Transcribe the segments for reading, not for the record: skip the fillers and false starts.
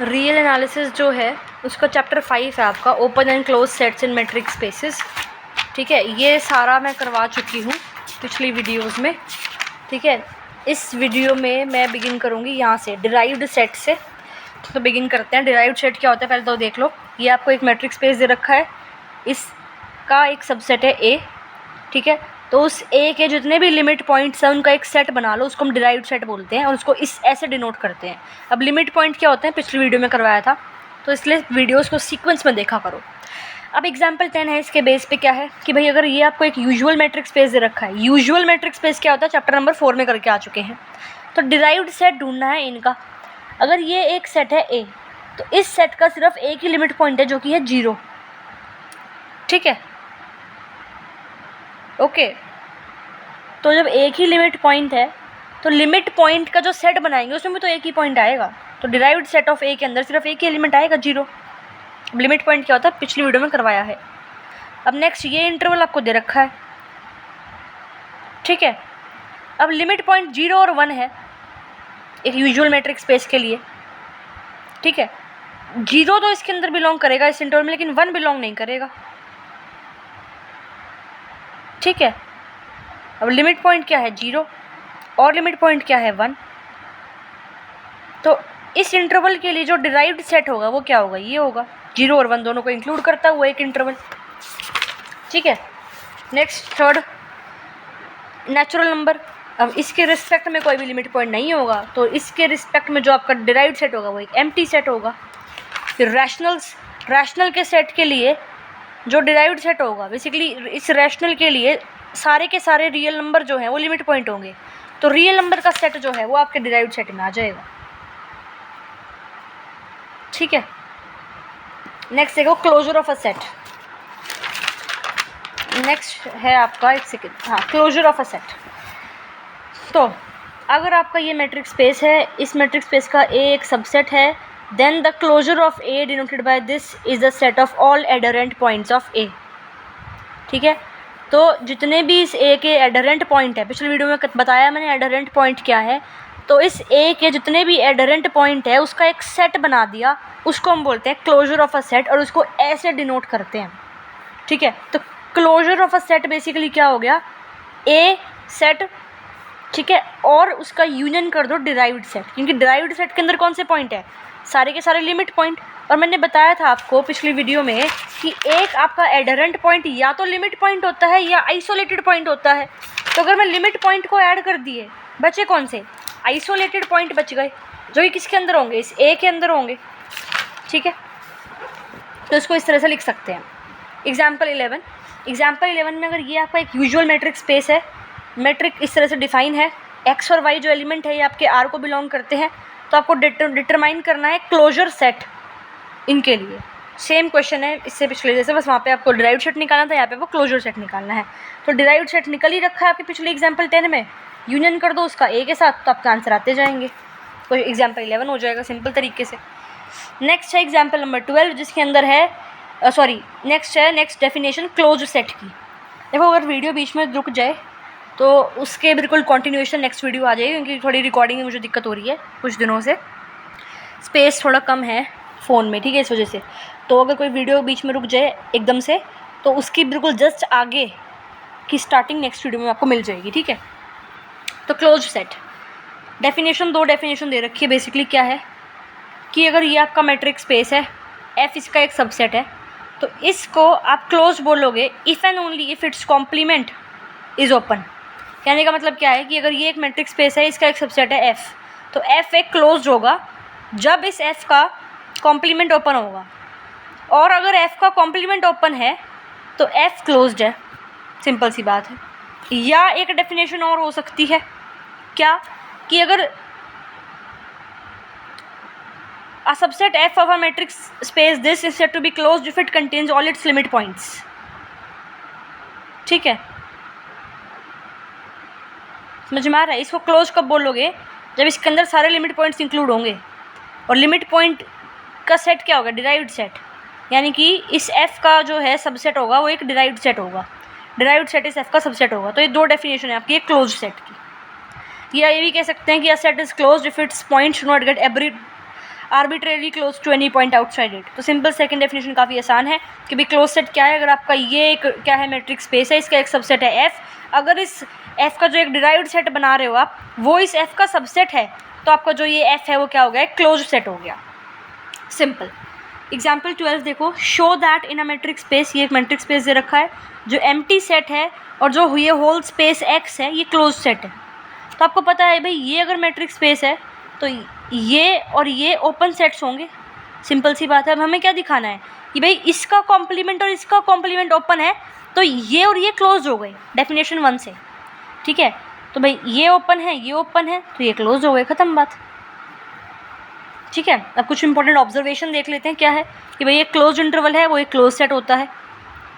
Real analysis जो है उसका चैप्टर 5 है आपका, open and close sets in matrix spaces. ठीक है, ये सारा मैं करवा चुकी हूँ पिछली वीडियोस में। ठीक है, इस वीडियो में मैं बिगिन करूँगी यहाँ से, डिराइव्ड सेट से। तो बिगिन करते हैं। डिराइव्ड सेट क्या होता है पहले तो देख लो। ये आपको एक मैट्रिक्स स्पेस दे रखा है, इसका एक सबसेट है ए। ठीक है, तो उस ए के जितने भी लिमिट पॉइंट्स हैं उनका एक सेट बना लो, उसको हम डिराइव्ड सेट बोलते हैं और उसको इस ऐसे डिनोट करते हैं। अब लिमिट पॉइंट क्या होते हैं पिछली वीडियो में करवाया था, तो इसलिए वीडियोस को सीक्वेंस में देखा करो। अब एग्जाम्पल 10 है, इसके बेस पे क्या है कि भाई अगर ये आपको एक यूजुअल मैट्रिक्स स्पेस दे रखा है, यूजुअल मैट्रिक्स स्पेस क्या होता है चैप्टर नंबर 4 में करके आ चुके हैं। तो डिराइव्ड सेट ढूंढना है इनका। अगर ये एक सेट है ए, तो इस सेट का सिर्फ एक ही लिमिट पॉइंट है जो कि है 0। ठीक है, ओके। तो जब एक ही लिमिट पॉइंट है तो लिमिट पॉइंट का जो सेट बनाएंगे उसमें भी तो एक ही पॉइंट आएगा। तो डिराइव्ड सेट ऑफ ए के अंदर सिर्फ एक ही एलिमेंट आएगा 0। अब लिमिट पॉइंट क्या होता है पिछली वीडियो में करवाया है। अब नेक्स्ट ये इंटरवल आपको दे रखा है। ठीक है, अब लिमिट पॉइंट 0 और 1 है एक यूजुअल मैट्रिक्स स्पेस के लिए। ठीक है, 0 तो इसके अंदर बिलोंग करेगा इस इंटरवल में, लेकिन 1 बिलोंग नहीं करेगा। ठीक है, अब लिमिट पॉइंट क्या है 0 और लिमिट पॉइंट क्या है 1। तो इस इंटरवल के लिए जो डिराइव्ड सेट होगा वो क्या होगा, ये होगा 0 और 1 दोनों को इंक्लूड करता हुआ एक इंटरवल। ठीक है, नेक्स्ट थर्ड नेचुरल नंबर। अब इसके रिस्पेक्ट में कोई भी लिमिट पॉइंट नहीं होगा, तो इसके रिस्पेक्ट में जो आपका डिराइव्ड सेट होगा वो एक एम्प्टी सेट होगा। फिर रैशनल के सेट के लिए जो डिराइव्ड सेट होगा, बेसिकली इस रैशनल के लिए सारे के सारे रियल नंबर जो हैं वो लिमिट पॉइंट होंगे, तो रियल नंबर का सेट जो है वो आपके डिराइव्ड सेट में आ जाएगा। ठीक है, नेक्स्ट देखो closure of a set. Next है आपका एक सेकेंड, हाँ, क्लोजर ऑफ अ सेट। तो अगर आपका ये मैट्रिक्स स्पेस है, इस मैट्रिक्स स्पेस का ए एक सबसेट है, then the closure of A denoted by this is the set of all adherent points of A. ठीक है, तो जितने भी इस ए के एडरेंट पॉइंट है, पिछली वीडियो में बताया मैंने एडरेंट पॉइंट क्या है, तो इस ए के जितने भी एडरेंट पॉइंट है उसका एक सेट बना दिया, उसको हम बोलते हैं क्लोजर ऑफ अ सेट और उसको ऐसे डिनोट करते हैं। ठीक है, तो closure of a set basically क्या हो गया, ए सेट, ठीक है, और उसका यूनियन कर दो डिराइव्ड सेट, क्योंकि डिराइव्ड सेट के अंदर कौन से पॉइंट है, सारे के सारे लिमिट पॉइंट। और मैंने बताया था आपको पिछली वीडियो में कि एक आपका एडरेंट पॉइंट या तो लिमिट पॉइंट होता है या आइसोलेटेड पॉइंट होता है। तो अगर मैं लिमिट पॉइंट को ऐड कर दिए, बचे कौन से, आइसोलेटेड पॉइंट बच गए, जो कि किसके अंदर होंगे, इस ए के अंदर होंगे। ठीक है, तो इसको इस तरह से लिख सकते हैं। एग्जाम्पल 11 में अगर ये आपका एक यूजुअल मैट्रिक्स स्पेस है, मैट्रिक इस तरह से डिफाइन है, एक्स और वाई जो एलिमेंट है ये आपके आर को बिलोंग करते हैं, तो आपको डिटरमाइन करना है क्लोजर सेट इनके लिए। सेम क्वेश्चन है इससे पिछले जैसे, बस वहाँ पे आपको डिराइव्ड सेट निकालना था, यहाँ पे वो क्लोजर सेट निकालना है। तो डिराइव्ड सेट निकल ही रखा है आपके पिछले एग्जाम्पल 10 में, यूनियन कर दो उसका ए के साथ, तो आपका आंसर आते जाएंगे, तो एग्जाम्पल 11 हो जाएगा सिंपल तरीके से। नेक्स्ट है एग्जाम्पल नंबर 12, जिसके अंदर है नेक्स्ट डेफिनेशन क्लोज सेट की। देखो अगर वीडियो बीच में रुक जाए तो उसके बिल्कुल कंटिन्यूएशन नेक्स्ट वीडियो आ जाएगी, क्योंकि थोड़ी रिकॉर्डिंग में मुझे दिक्कत हो रही है कुछ दिनों से, स्पेस थोड़ा कम है फ़ोन में। ठीक है, इस वजह से तो अगर कोई वीडियो बीच में रुक जाए एकदम से, तो उसकी बिल्कुल जस्ट आगे की स्टार्टिंग नेक्स्ट वीडियो में आपको मिल जाएगी। ठीक है, तो क्लोज सेट डेफिनेशन, 2 डेफिनेशन दे रखी है। बेसिकली क्या है कि अगर ये आपका मैट्रिक्स स्पेस है, एफ इसका एक सबसेट है, तो इसको आप क्लोज बोलोगे if and only if its complement is open. कहने का मतलब क्या है कि अगर ये एक मैट्रिक्स स्पेस है, इसका एक सबसेट है एफ़, तो एफ़ एक क्लोज होगा जब इस एफ़ का कॉम्प्लीमेंट ओपन होगा, और अगर एफ़ का कॉम्प्लीमेंट ओपन है तो एफ़ क्लोज्ड है। सिंपल सी बात है। या एक डेफिनेशन और हो सकती है क्या, कि अगर a subset f of a matrix space this is said to be closed if it contains all its limit points। ठीक है, समझ में आ रहा है। इसको क्लोज कब बोलोगे, जब इसके अंदर सारे लिमिट पॉइंट्स इंक्लूड होंगे, और लिमिट पॉइंट का सेट क्या होगा, डिराइव्ड सेट, यानी कि इस f का जो है सबसेट होगा वो एक डिराइव्ड सेट होगा, डिराइव्ड सेट इस f का सबसेट होगा। तो ये 2 डेफिनेशन है आपकी एक क्लोज सेट की। या ये भी कह सकते हैं कि a set is closed if its points do not get arbitrary close to any point outside it. तो सिंपल सेकंड डेफिनेशन काफ़ी आसान है कि भाई क्लोज सेट क्या है। अगर आपका ये एक क्या है मैट्रिक्स स्पेस है, इसका एक सबसेट है एफ, अगर इस एफ का जो एक डिराइव्ड सेट बना रहे हो आप वो इस एफ का सबसेट है, तो आपका जो ये एफ है वो क्या हो गया, क्लोज सेट हो गया। सिंपल। एग्जाम्पल 12 देखो, show that in a matrix space, ये एक मैट्रिक्स स्पेस दे रखा है जो एम्प्टी सेट है और जो ये होल स्पेस एक्स है ये क्लोज सेट है। तो आपको पता है भाई ये अगर मैट्रिक्स स्पेस है तो ये और ये ओपन सेट्स होंगे, सिंपल सी बात है। अब हमें क्या दिखाना है कि भाई इसका कॉम्प्लीमेंट और इसका कॉम्प्लीमेंट ओपन है, तो ये और ये क्लोज हो गए डेफिनेशन 1 से, ठीक है। तो भाई ये ओपन है, ये ओपन है, तो ये क्लोज हो गए, ख़त्म बात, ठीक है। अब कुछ इंपॉर्टेंट ऑब्जर्वेशन देख लेते हैं क्या है कि भाई ये क्लोज इंटरवल है वो एक क्लोज सेट होता है,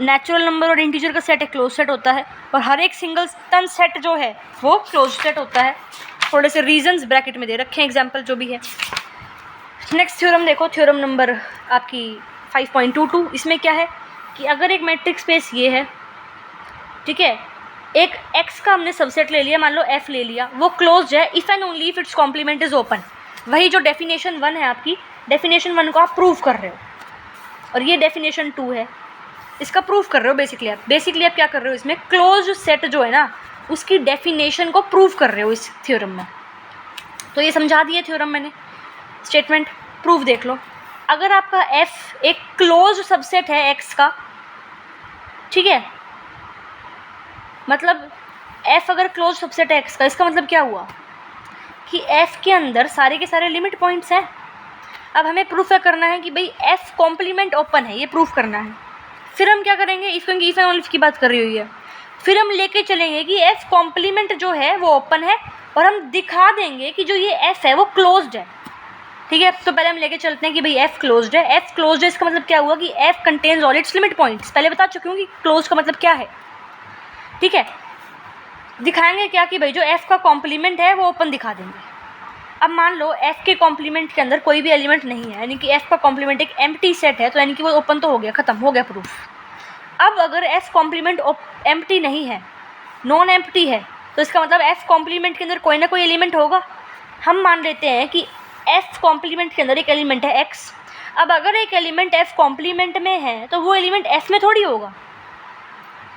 नेचुरल नंबर और इंटीजर का सेट एक क्लोज सेट होता है, और हर एक सिंगलटन सेट जो है वो क्लोज सेट होता है। थोड़े से रीजंस ब्रैकेट में दे रखे हैं, एग्जांपल जो भी है। नेक्स्ट थ्योरम देखो, थ्योरम नंबर आपकी 5.22। इसमें क्या है कि अगर एक मैट्रिक्स स्पेस ये है, ठीक है, एक एक्स का हमने सबसेट ले लिया, मान लो एफ ले लिया, वो क्लोज है if and only if its complement is open. वही जो डेफिनेशन 1 है आपकी, डेफिनेशन 1 को आप प्रूव कर रहे हो, और ये डेफिनेशन 2 है, इसका प्रूफ कर रहे हो। बेसिकली आप क्या कर रहे हो, इसमें क्लोज सेट जो है ना उसकी डेफिनेशन को प्रूव कर रहे हो इस थ्योरम में। तो ये समझा दिया थ्योरम मैंने, स्टेटमेंट प्रूफ देख लो। अगर आपका f एक क्लोज सबसेट है x का, ठीक है, मतलब f अगर क्लोज सबसेट है x का, इसका मतलब क्या हुआ कि f के अंदर सारे के सारे लिमिट पॉइंट्स हैं। अब हमें प्रूफ करना है कि भाई f कॉम्प्लीमेंट ओपन है, ये प्रूफ करना है। फिर हम क्या करेंगे, इफ़ एंड ओनली की बात कर रही हुई है, फिर हम लेके चलेंगे कि f कॉम्प्लीमेंट जो है वो ओपन है, और हम दिखा देंगे कि जो ये f है वो क्लोज्ड है, ठीक है। तो पहले हम लेके चलते हैं कि भाई f क्लोज्ड है। f क्लोज्ड है इसका मतलब क्या हुआ कि f contains all it's limit points, पहले बता चुकी हूँ कि क्लोज का मतलब क्या है, ठीक है। दिखाएंगे क्या कि भाई जो f का कॉम्प्लीमेंट है वो ओपन दिखा देंगे। अब मान लो f के कॉम्प्लीमेंट के अंदर कोई भी एलिमेंट नहीं है, यानी कि f का कॉम्प्लीमेंट एक एम्प्टी सेट है, तो यानी कि वो ओपन तो हो गया, ख़त्म हो गया प्रूफ। अब अगर f कॉम्प्लीमेंट एम्प्टी नहीं है, नॉन एम्प्टी है, तो इसका मतलब f कॉम्प्लीमेंट के अंदर कोई ना कोई एलिमेंट होगा। हम मान लेते हैं कि f कॉम्प्लीमेंट के अंदर एक एलिमेंट है x। अब अगर एक एलिमेंट f कॉम्प्लीमेंट में है तो वो एलिमेंट f में थोड़ी होगा,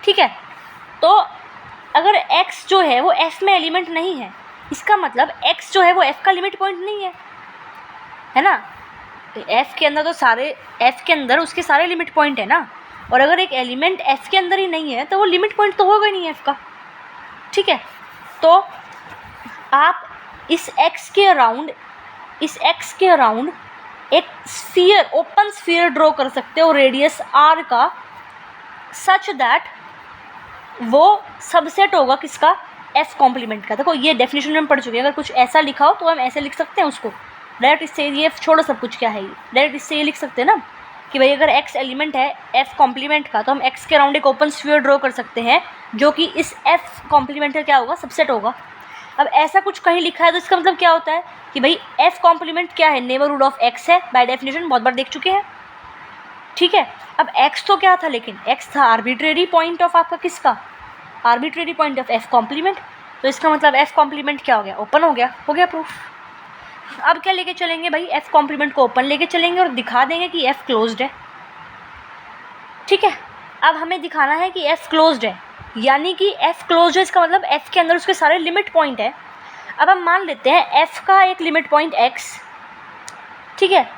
ठीक है। तो अगर x जो है वो f में एलिमेंट नहीं है, इसका मतलब x जो है वो f का लिमिट पॉइंट नहीं है ना। f के अंदर तो सारे f के अंदर उसके सारे लिमिट पॉइंट है ना, और अगर एक एलिमेंट f के अंदर ही नहीं है तो वो लिमिट पॉइंट तो होगा ही नहीं f का, ठीक है। तो आप इस x के अराउंड एक स्फीयर, ओपन स्फीयर ड्रॉ कर सकते हो रेडियस r का, सच दैट वो सबसेट होगा किसका, f कॉम्प्लीमेंट का। देखो ये डेफिनेशन में हम पढ़ चुके हैं, अगर कुछ ऐसा लिखा हो तो हम ऐसे लिख सकते हैं उसको डायरेक्ट, इससे ये छोड़ो सब कुछ क्या है, ये डायरेक्ट इससे ये लिख सकते हैं ना कि भाई अगर x एलिमेंट है f कॉम्प्लीमेंट का, तो हम x के अराउंड एक ओपन स्फीयर ड्रॉ कर सकते हैं जो कि इस f कॉम्प्लीमेंट का क्या होगा, सबसेट होगा। अब ऐसा कुछ कहीं लिखा है तो इसका मतलब क्या होता है कि भाई f कॉम्प्लीमेंट क्या है, नेबरहुड ऑफ x है, बाय डेफिनेशन बहुत बार देख चुके हैं, ठीक है। अब x तो क्या था, लेकिन x था आर्बिट्रेरी पॉइंट ऑफ आपका किसका, arbitrary point of f complement. तो इसका मतलब f कॉम्प्लीमेंट क्या हो गया, ओपन हो गया प्रूफ। अब क्या लेके चलेंगे भाई, f कॉम्प्लीमेंट को ओपन लेके चलेंगे और दिखा देंगे कि f क्लोज्ड है, ठीक है। अब हमें दिखाना है कि f क्लोज्ड है, यानी कि f क्लोज्ड है, इसका मतलब f के अंदर उसके सारे लिमिट पॉइंट है। अब हम मान लेते हैं f का एक लिमिट पॉइंट x, ठीक है।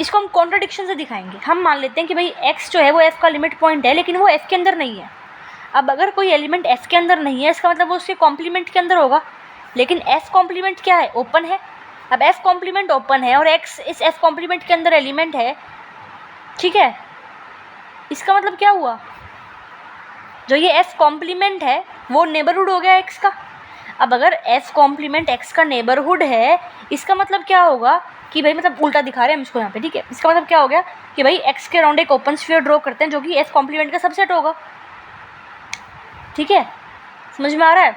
इसको हम कॉन्ट्रडिक्शन से दिखाएंगे। हम मान लेते हैं कि भाई x जो है वो f का लिमिट पॉइंट है, लेकिन वो f के अंदर नहीं है। अब अगर कोई एलिमेंट f के अंदर नहीं है, इसका मतलब वो उसके कॉम्प्लीमेंट के अंदर होगा, लेकिन f कॉम्प्लीमेंट क्या है, ओपन है। अब f कॉम्प्लीमेंट ओपन है और x इस f कॉम्प्लीमेंट के अंदर एलिमेंट है, ठीक है। इसका मतलब क्या हुआ, जो ये f कॉम्प्लीमेंट है वो नेबरहुड हो गया x का। अब अगर f कॉम्प्लीमेंट x का नेबरहुड है, इसका मतलब क्या होगा कि भाई, मतलब उल्टा दिखा रहे हैं हम इसको यहाँ पे, ठीक है। इसका मतलब क्या हो गया कि भाई x के अराउंड एक ओपन स्फीयर ड्रॉ करते हैं जो कि f कॉम्प्लीमेंट का सबसेट होगा, ठीक है। समझ में आ रहा है।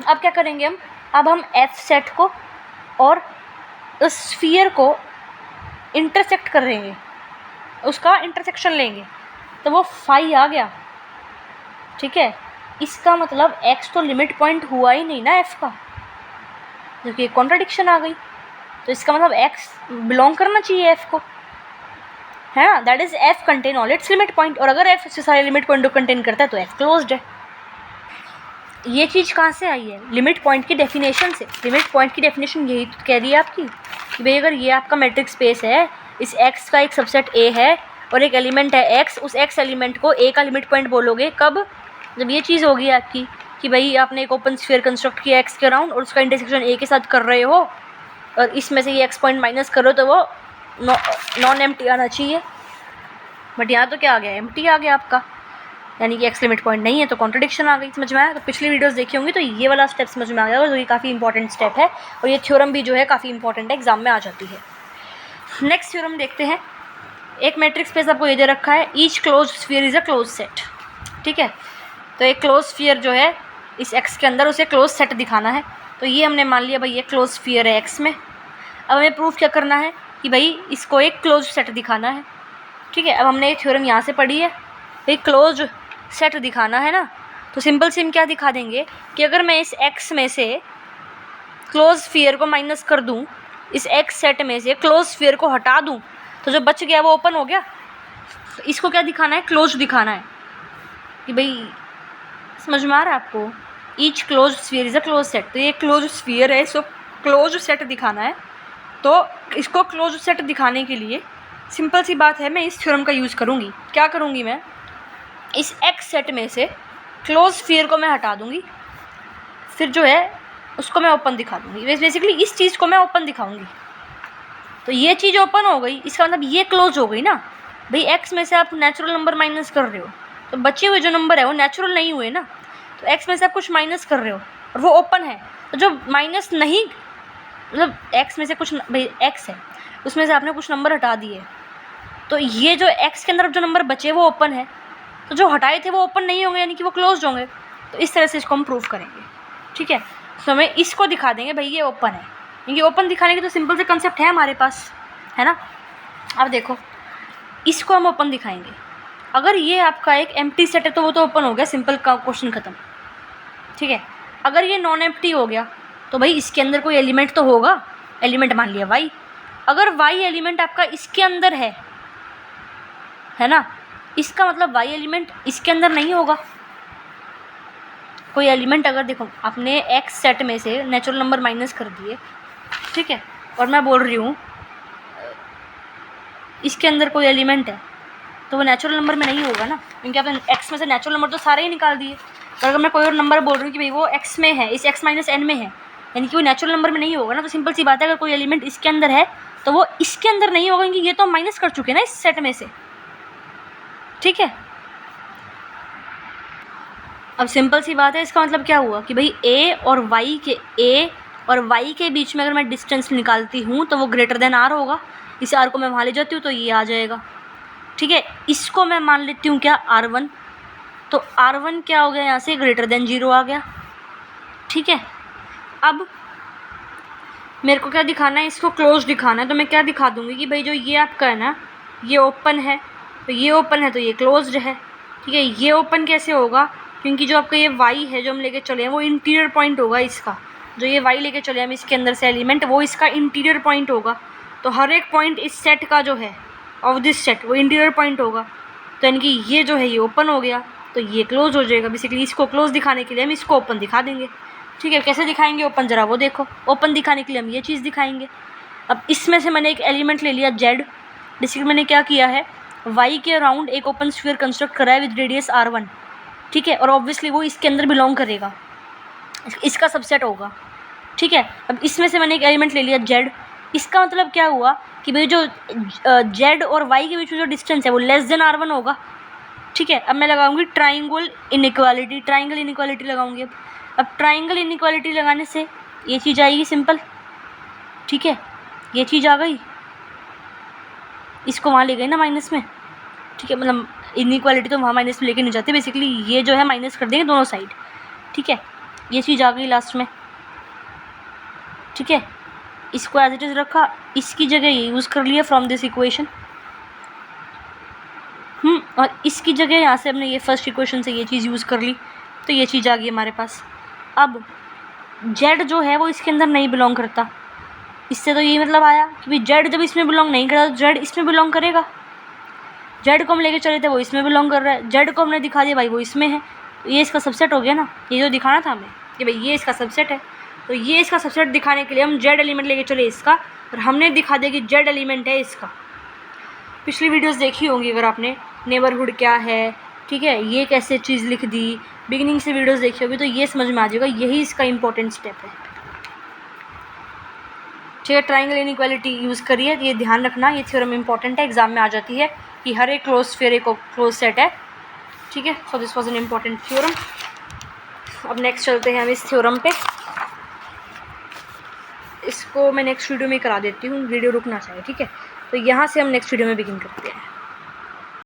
अब क्या करेंगे हम, अब हम f सेट को और उस स्फीयर को इंटरसेक्ट कर देंगे, उसका इंटरसेक्शन लेंगे, तो वो फाई आ गया, ठीक है। इसका मतलब x तो लिमिट पॉइंट हुआ ही नहीं ना f का, जो कि कॉन्ट्रडिक्शन आ गई। तो इसका मतलब x बिलोंग करना चाहिए f को, है ना। That is f contain all it's limit point, और अगर f इससे सारे लिमिट पॉइंट को कंटेन करता है तो f क्लोज्ड है। ये चीज़ कहाँ से आई है? लिमिट पॉइंट की डेफिनेशन से। लिमिट पॉइंट की डेफिनेशन यही तो कह रही है आपकी कि भाई अगर ये आपका मैट्रिक स्पेस है, इस x का एक सबसेट a है और एक एलिमेंट है x, उस x एलिमेंट को a का लिमिट पॉइंट बोलोगे कब? जब ये चीज़ होगी आपकी कि भाई आपने एक ओपन स्फीयर कंस्ट्रक्ट किया x के अराउंड और उसका इंटरसेक्शन a के साथ कर रहे हो और इसमें से ये x पॉइंट माइनस करो तो वो नॉन एम्प्टी आना चाहिए, बट यहाँ तो क्या आ गया? एम्प्टी आ गया आपका, यानी कि x लिमिट पॉइंट नहीं है, तो कॉन्ट्रडिक्शन आ गई। समझ में आया? तो पिछली वीडियोस देखी होंगी तो ये वाला स्टेप समझ में आ गया, और ये काफ़ी इंपॉर्टेंट स्टेप है और ये थ्योरम भी जो है काफ़ी इंपॉर्टेंट है, एग्जाम में आ जाती है। नेक्स्ट थ्योरम देखते हैं। एक मैट्रिक्स स्पेस आपको ये दे रखा है, each close sphere is a close set, ठीक है। तो एक क्लोज स्फीयर जो है इस x के अंदर उसे क्लोज सेट दिखाना है, तो ये हमने मान लिया भाई ये क्लोज स्फीयर है x में। अब हमें प्रूफ क्या करना है कि भाई इसको एक क्लोज सेट दिखाना है, ठीक है। अब हमने ये थ्योरम यहाँ से पढ़ी है, भाई क्लोज सेट दिखाना है ना, तो सिंपल सिम क्या दिखा देंगे कि अगर मैं इस x में से क्लोज स्फीयर को माइनस कर दूँ, इस x सेट में से क्लोज स्फीयर को हटा दूँ, तो जो बच गया वो ओपन हो गया। तो इसको क्या दिखाना है? क्लोज दिखाना है कि भाई समझ में आ रहा है आपको? Each close sphere is a close set, तो ये क्लोज स्फीयर है, इसको क्लोज सेट दिखाना है। तो इसको क्लोज सेट दिखाने के लिए सिंपल सी बात है, मैं इस थ्योरम का यूज़ करूँगी। क्या करूँगी मैं? इस x सेट में से क्लोज स्फीयर को मैं हटा दूँगी, फिर जो है उसको मैं ओपन दिखा दूँगी। बेसिकली इस चीज़ को मैं ओपन दिखाऊँगी, तो ये चीज़ ओपन हो गई, इसका मतलब ये क्लोज हो गई ना। भाई x में से आप नेचुरल नंबर माइनस कर रहे हो, तो बचे हुए जो नंबर है वो नेचुरल नहीं हुए ना, तो x में से आप कुछ माइनस कर रहे हो और वो ओपन है, तो जो माइनस नहीं, मतलब x में से कुछ, भाई x है उसमें से आपने कुछ नंबर हटा दिए, तो ये जो x के अंदर जो नंबर बचे वो ओपन है, तो जो हटाए थे वो ओपन नहीं होंगे, यानी कि वो क्लोज होंगे। तो इस तरह से इसको हम प्रूफ करेंगे, ठीक है। तो हमें इसको दिखा देंगे भाई ये ओपन है, क्योंकि ओपन दिखाने की तो सिंपल से कंसेप्ट है हमारे पास, है ना। अब देखो इसको हम ओपन दिखाएंगे, अगर ये आपका एक एम्प्टी सेट है तो वो तो ओपन हो गया, सिंपल का क्वेश्चन ख़त्म, ठीक है। अगर ये नॉन एम्प्टी हो गया तो भाई इसके अंदर कोई एलिमेंट तो होगा, एलिमेंट मान लिया y। अगर y एलिमेंट आपका इसके अंदर है ना, इसका मतलब y एलिमेंट इसके अंदर नहीं होगा। कोई एलिमेंट अगर देखो आपने x सेट में से नेचुरल नंबर माइनस कर दिए, ठीक है, और मैं बोल रही हूँ इसके अंदर कोई एलिमेंट है, तो वो नेचुरल नंबर में नहीं होगा ना, क्योंकि आपने x में से नेचुरल नंबर तो सारे ही निकाल दिए। और अगर मैं कोई और नंबर बोल रही हूँ कि भाई वो x में है, इस x माइनस n में है, यानी कि वो नेचुरल नंबर में नहीं होगा ना, तो सिंपल सी बात है अगर कोई एलिमेंट इसके अंदर है तो वो इसके अंदर नहीं होगा, क्योंकि ये तो माइनस कर चुके हैं ना इस सेट में से, ठीक है। अब सिंपल सी बात है, इसका मतलब क्या हुआ कि भाई a और y के बीच में अगर मैं डिस्टेंस निकालती हूँ तो वो ग्रेटर देन r होगा। इस r को मैं वहाँ ले जाती हूँ तो ये आ जाएगा, ठीक है। इसको मैं मान लेती हूँ क्या? r1, तो r1 क्या हो गया यहाँ से? ग्रेटर देन 0 आ गया, ठीक है। अब मेरे को क्या दिखाना है? इसको क्लोज दिखाना है, तो मैं क्या दिखा दूँगी कि भाई जो ये आपका है ना, ये ओपन है, तो ये ओपन है तो ये क्लोज्ड है, ठीक है। ये ओपन कैसे होगा? क्योंकि जो आपका ये y है जो हम लेके चले हैं वो इंटीरियर पॉइंट होगा इसका, जो ये y लेके चले हम इसके अंदर से एलिमेंट, वो इसका इंटीरियर पॉइंट होगा। तो हर एक पॉइंट इस सेट का जो है ऑफ दिस सेट वो इंटीरियर पॉइंट होगा, तो यानी कि ये जो है ये ओपन हो गया तो ये क्लोज हो जाएगा। बेसिकली इसको क्लोज दिखाने के लिए हम इसको ओपन दिखा देंगे, ठीक है। कैसे दिखाएंगे ओपन? ज़रा वो देखो। ओपन दिखाने के लिए हम ये चीज़ दिखाएंगे। अब इसमें से मैंने एक एलिमेंट ले लिया z, बेसिकली मैंने क्या किया है, y के अराउंड एक ओपन स्फीयर कंस्ट्रक्ट करा है विद रेडियस r1, ठीक है, और ऑब्वियसली वो इसके अंदर बिलोंग करेगा, इसका सबसेट होगा, ठीक है। अब इसमें से मैंने एक एलिमेंट ले लिया z, इसका मतलब क्या हुआ कि भाई जो z और y के बीच में जो डिस्टेंस है वो लेस देन r1 होगा, ठीक है। अब मैं लगाऊंगी ट्राइंगल इनइक्वालिटी लगाऊंगी। अब ट्राइंगल इनइक्वालिटी लगाने से ये चीज़ आएगी सिंपल, ठीक है, ये चीज़ आ गई, इसको वहाँ ले गई ना माइनस में, ठीक है। मतलब इनइक्वालिटी तो वहाँ माइनस में लेके नहीं जाते, बेसिकली ये जो है माइनस कर देंगे दोनों साइड, ठीक है। ये चीज़ आ गई लास्ट में, ठीक है। इसको एज इट इज़ रखा, इसकी जगह ये यूज़ कर लिया फ्रॉम दिस इक्वेशन, और इसकी जगह यहाँ से हमने ये फर्स्ट इक्वेशन से ये चीज़ यूज़ कर ली, तो ये चीज़ आ गई हमारे पास। अब z जो है वो इसके अंदर नहीं बिलोंग करता, इससे तो ये मतलब आया कि भाई जेड जब इसमें बिलोंग नहीं करा तो जेड इसमें बिलोंग करेगा। जेड को हम लेके चले थे वो इसमें बिलोंग कर रहा है, जेड को हमने दिखा दिया भाई वो इसमें है, तो ये इसका सबसेट हो गया ना। ये जो दिखाना था हमें कि भाई ये इसका सबसेट है, तो ये इसका सबसेट दिखाने के लिए हम जेड एलिमेंट लेके चले इसका, और हमने दिखा दिया कि जेड एलिमेंट है इसका। पिछली वीडियोस देखी होंगी अगर आपने, नेबरहुड क्या है, ठीक है, ये कैसे चीज़ लिख दी, बिगिनिंग से वीडियोस देखी होगी तो ये समझ में आ जाएगा, यही इसका इंपॉर्टेंट स्टेप है। ठीक है, ट्राइंगल इनइक्वालिटी यूज़ करिए, ये ध्यान रखना, ये थ्योरम इंपॉर्टेंट है, एग्जाम में आ जाती है कि हर एक क्लोज स्फीयर एक क्लोज सेट है। ठीक है, so this was an important theorem. अब नेक्स्ट चलते हैं हम इस थ्योरम पे, इसको मैं नेक्स्ट वीडियो में करा देती हूँ, वीडियो रुकना चाहिए। ठीक है, तो यहाँ से हम नेक्स्ट वीडियो में बिगिन करते हैं।